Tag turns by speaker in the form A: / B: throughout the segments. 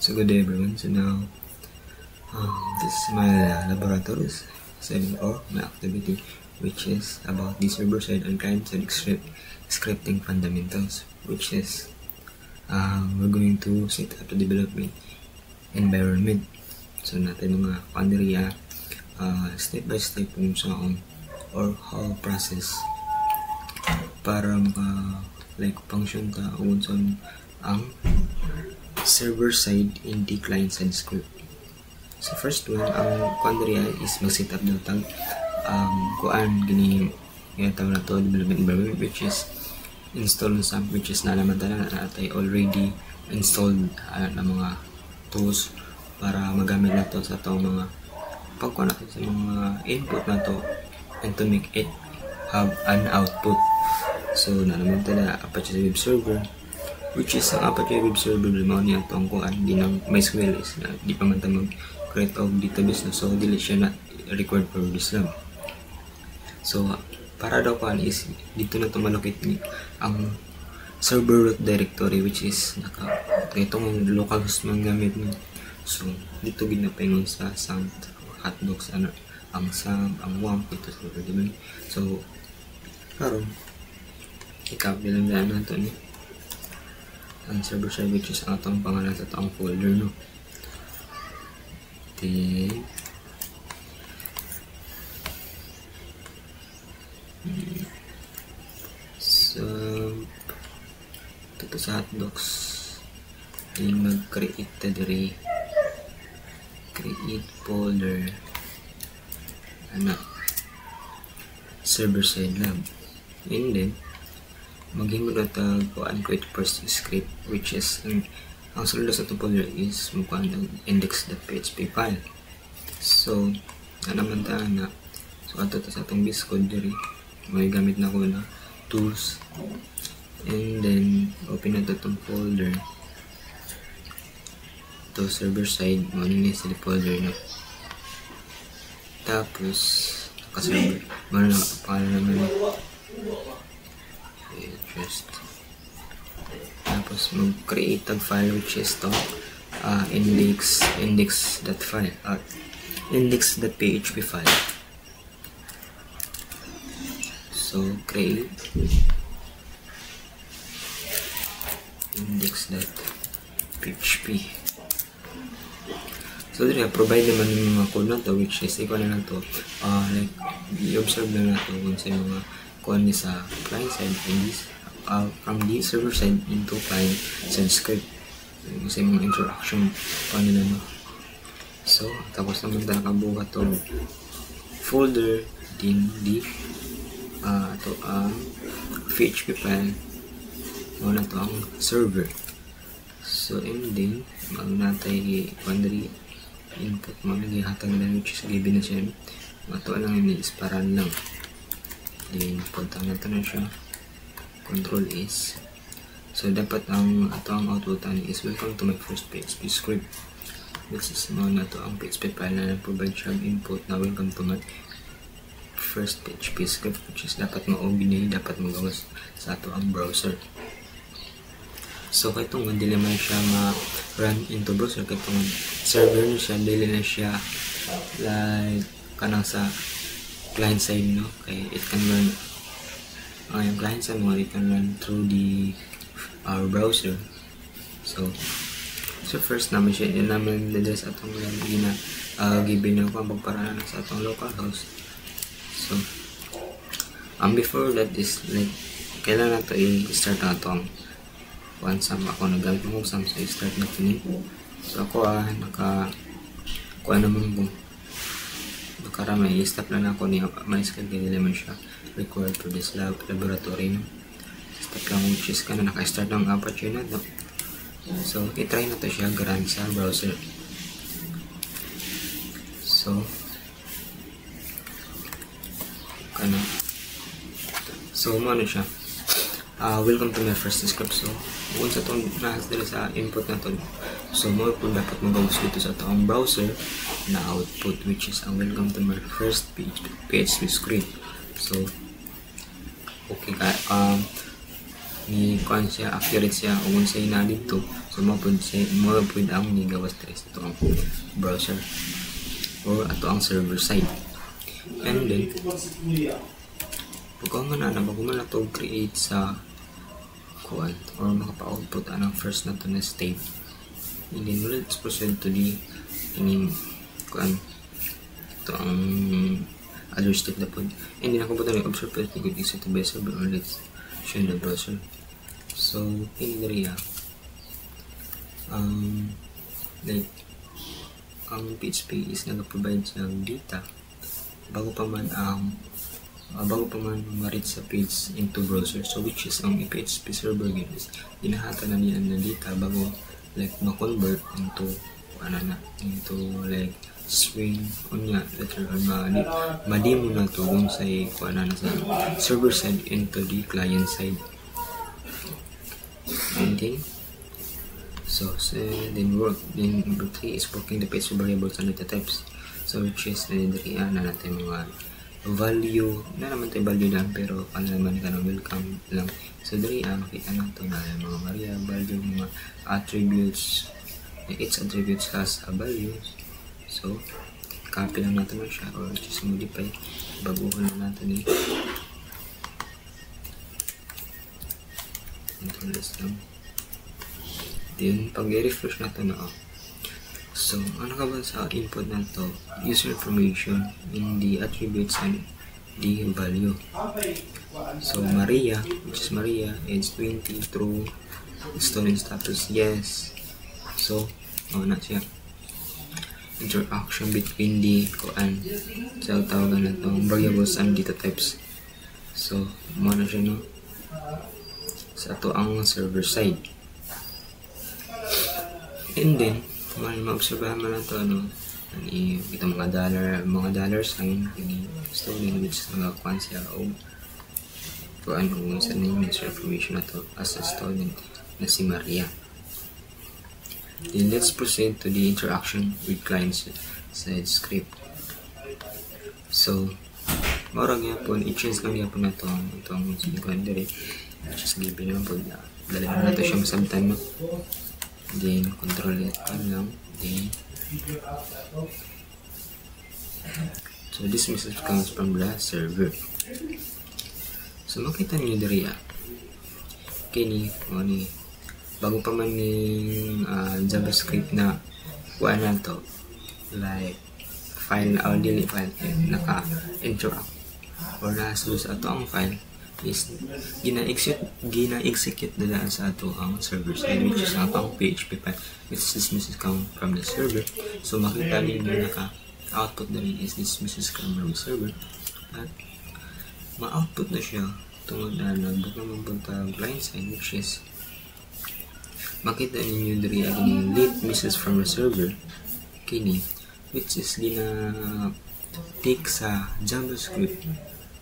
A: So good day everyone. So now this is my laboratory setting or my activity, which is about the server-side and client-side scripting fundamentals, which is we're going to set up the development environment. So natin mga kaneriya step by step kung saan or how process para like function ta kung saan ang server side in the client side script. So first one, ang kaneriya is mag-set up ng tag kuan gini tawag na to development environment, which is install some, which is nalaman na natin already installed na mga tools para magamit na to sa itong mga pagkuha natin sa mga input na to and to make it have an output. So nalaman na Apache web server, which is ang Apache web server mo niya itong kuan di ng MySQL is na di pa man ta mag-create of database na, so dili siya na required for this lang. So para daw kuan is dito na to malocate ni ang server root directory, which is itong local host man gamit mo. So dito ginapaingon sa SAM hotdogs ang SAM ang WAMP ito sa server. So karon i-copy lang na ito ni ang server side, which is ang atong pangalan sa atong folder, no. Then so ito sa hotdogs then mag-create ta diri, create folder server side lab, and then maghimo na ta kuan create first script, which is ang sulod sa itong folder is mukuan ang index.php file. So naman ta na, so ato ta sa atong base code diri, may gamit na ko na tools, and then open na itong folder to server side mo ni sa folder na, tapos naka-server mo na pangalan naman just tapos mag-create tag file, which is to index.php file. So create index.php. So dito provide naman yung mga code na to, which is ikaw na to like i-observe na to kung sa mga kuha ni sa client side and this from the server side into client side script kasi mga interaction pa nila, no. So tapos naman tayo nakabuhat to folder din di to PHP file mo na to ang server. So and then magnatay quandary input mo lagi hatag na, which is given na siya mato lang yun is paran lang, then punta na ito na siya control is. So dapat ang outputan is welcome to my first PHP script, which is mo na to ang PHP file na provide siya input na welcome to my first PHP script, which is dapat ma-open dapat magawas sa ato ang browser. So kaya itong hindi naman siya ma-run into browser, kaya itong server na siya, dili na siya like kanang sa client side, no. Kaya it can run yung client side mo, it can run through the our browser. So first naman siya, yun naman nilagay sa atong given na kung pagparaan sa atong local host. So before that is like kailangan nato i-start na itong one SAM. Ako nagamit mo SAM, so i-start na ito. So ako kuha naman ko karama i-stop na ako ni MySQL, kaya naman siya required for this laboratory, no. Stop lang, which is ka na naka-start ng Apache na to. So i-try na to siya run sa browser. So kana so mo siya welcome to my first script. So kung sa itong nahas dito sa input na to, so mo po dapat magawas dito sa itong browser na output, which is ang welcome to my first PHP script. So okay ka ni kuan siya accurate siya o kung say na dito, so mapud ang nigawas stress ito ang browser or ato ang server side. And then pagka nga na bago man nato create sa kuan or makapa-output anang first na to na state, and then let's proceed to the kuan ito ang other step na po, and then ako po tayo observe pwede good exit to best server or let's show the browser. So in area like ang PHP is nag-provide siyang data bago pa man ma-reach sa page into browser, so which is ang PHP server is ginahata na niya ng data bago like ma-convert into into like swing unya letter or ma-demo na to kung sa sa server side into the client side. And then then number 3 is working the PHP variables and data types, so which is na natin mga value na naman tayo value lang pero ano naman ka na welcome lang. So dali makita nato na mga variable yung mga attributes, its attributes has a values, so copy lang natin na siya or just modify, baguhan na natin control S lang. Then pag i-refresh natin na so ano ka ba sa input na to, user information in the attributes and the value. So Maria, which is Maria, is 20 true, student status yes. So na siya interaction between the kuan sa tawagan na itong variables and data types. So mo na siya sa ato ang server side. And then ma-obserbahan mo na ito kita mga dollar sign ini student which is nagakuan siya o kuan kung saan yung user information na to as a student na si Maria. Then let's proceed to the interaction with clients side script. So marag yapon i-change lang yapon na itong kuan dire just given naman po dali na nato siya sometime then control it lang, then so this message comes from the server. So makita niyo diri kini bago pa man ni JavaScript na kuan na to like file or delete file naka interact or nasa sa ato ang file is gina-execute nila sa ato ang server side, which is ang PHP file which this message come from the server. So makita ninyo naka-output na rin is this message come from the server at ma-output na siya tungod na nagbuk naman punta client side, which is makita ninyo diri ang late message from the server kini which is gina-take sa JavaScript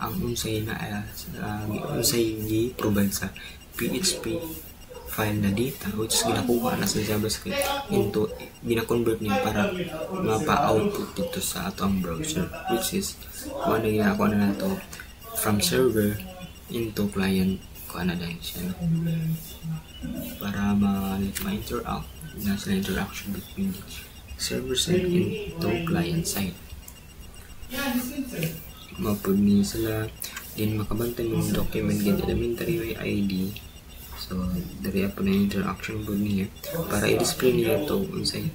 A: ang unsay gi-provide sa PHP file na data which is ginakuha na sa JavaScript into gina-convert niya para mapa-output dito sa atong browser, which is kung ano ginagawa na nato from server into client kung ano dahil siya para ma-interact na sila interaction between the server side into client side. Mapuni sila din makabantay ng document get elementary ID. So dari po na interaction po niya para i-display niya ito unsay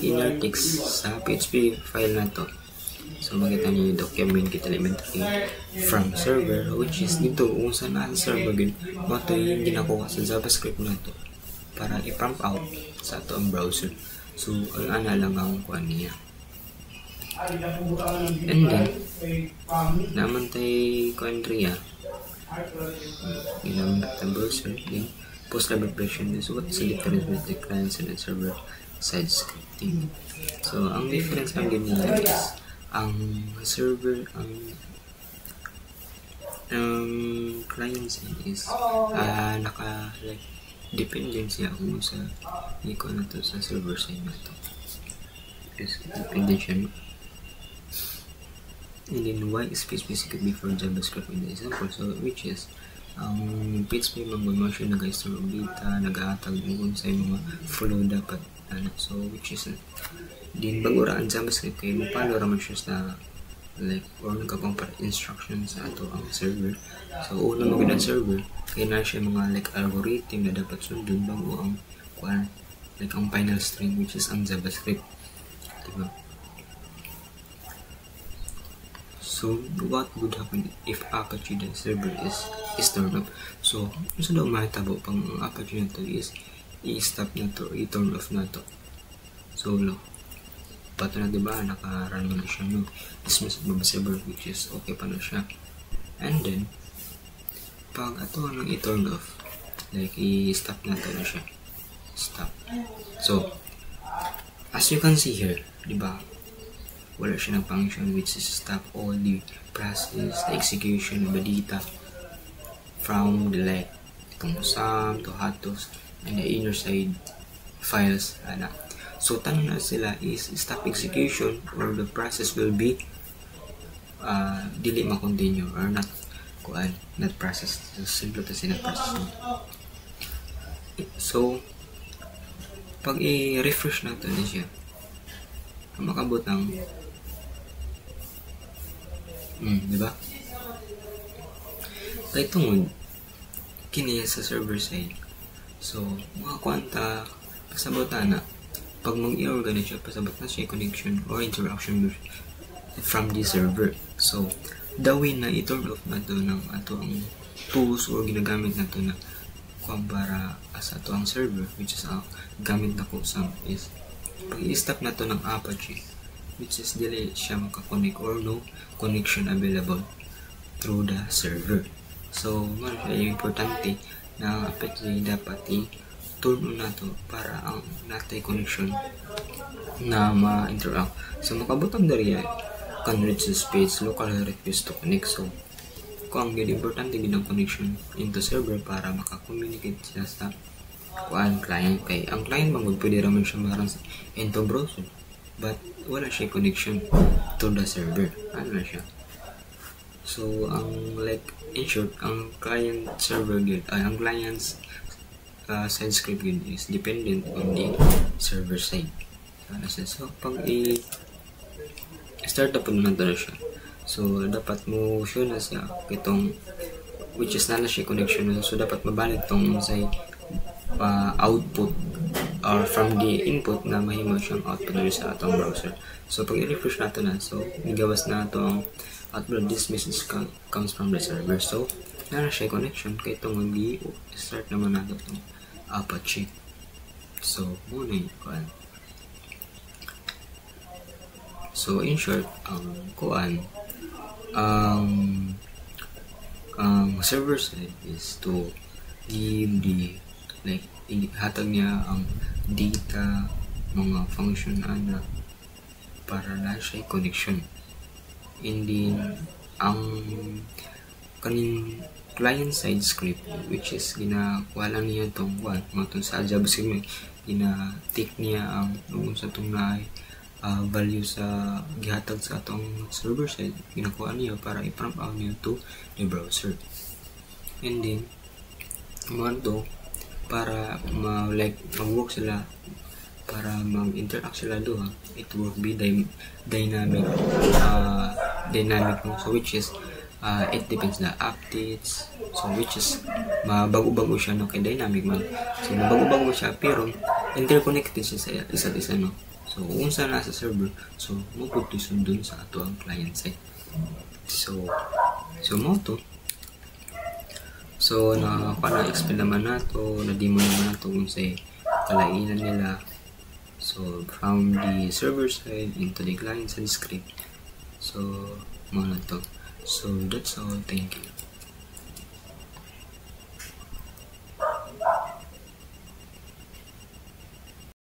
A: inner text sa PHP file na to. So makita niyo yung document get elementary from server, which is dito kung saan na server din mo ito yung ginakuha sa JavaScript na to para i-prompt out sa ito ang browser. So ang ana lang ang kuha niya. And then naman tayo country ginamit ang browser then post level version. So what's the difference with the client and the server side scripting? So ang difference lang din nila is ang server ang client side is naka like dependent siya kung sa iko na to sa server side na to is dependent siya. And then why is PHP secret before JavaScript in the example, so which is ang PHP mangod mo siya nag-store og data, nag-aatag kung sa mga flow dapat so which is din bago ra ang JavaScript kay mo follow ra man siya sa like or nagka-compare instructions sa ato ang server. So una mo gid ang server kay na siya mga like algorithm na dapat sundon bago ang kuan like ang final string which is ang JavaScript, diba? So what would happen if Apache the server is turned off? So unsa daw mahitabo pang ang Apache na to is i-stop na to, i-turn off na to. So pato na, diba, naka-run na siya, no? Dismiss of server which is okay pa na siya. And then pag ato nang i-turn off, like i-stop na to na siya, stop. So as you can see here, diba, wala siya ng function which is stop all the process, the execution of the data from the like itong sum to hatos and the inner side files. So tanong na sila is stop execution or the process will be dili ma-continue or not not process. So, simple to say not process. So pag i-refresh natin na siya, makabot ang diba? Kaya tungod kini sa server side. So mga kwanta pasabot na pag mag-error ganun siya, pasabot na siya connection or interaction from the server. So the way na i-turn off na to ng ato ang tools or ginagamit na to na para as ato ang server which is gamit na ko sa is pag i-stop na to ng Apache which is dili siya makakonect or no connection available through the server. So man siya importante na Apache dapat i-turn on na to para ang natay connection na ma-interact. So makabutang dariya can reach the space local request to connect. So kung ang importante din ang connection into server para maka-communicate siya sa client. Kay ang client mangod pwede raman siya marang into browser but wala siya connection to the server. Ano na siya? So ang like in short, ang client server guide ang client's side script guide is dependent on the server side. So pag i-start up na to siya, so dapat mo show na siya itong which is na siya connection. So dapat mabalik tong sa output or from the input na mahimo siyang output na sa atong browser. So pag i-refresh nato na, so igawas na ito ang output. This message comes from the server. So na siya connection kay itong start naman nato itong Apache. So muna yun. So in short, server side is to give the like hatag niya ang data, mga function ana para na siya connection. And then ang kaning client side script which is ginakuha lang niya itong matong sa JavaScript, gina-take niya ang sa itong value sa gihatag sa atong server side, ginakuha niya para i-prompt out niya to the browser. And then mga to para mag-work sila, para mag-interact sila doon, it will be dynamic so which is it depends na updates, so which is mabago-bago siya, no, kay dynamic man, so mabago-bago siya pero interconnected siya sa isa't isa, no. So unsa na sa server, so mapugtuson dun sa ato ang client side. So mo to. So na-explain naman nato, na-demo naman nato kung sa kalainan nila. So from the server side into the client side script. So mga to. So that's all. Thank you.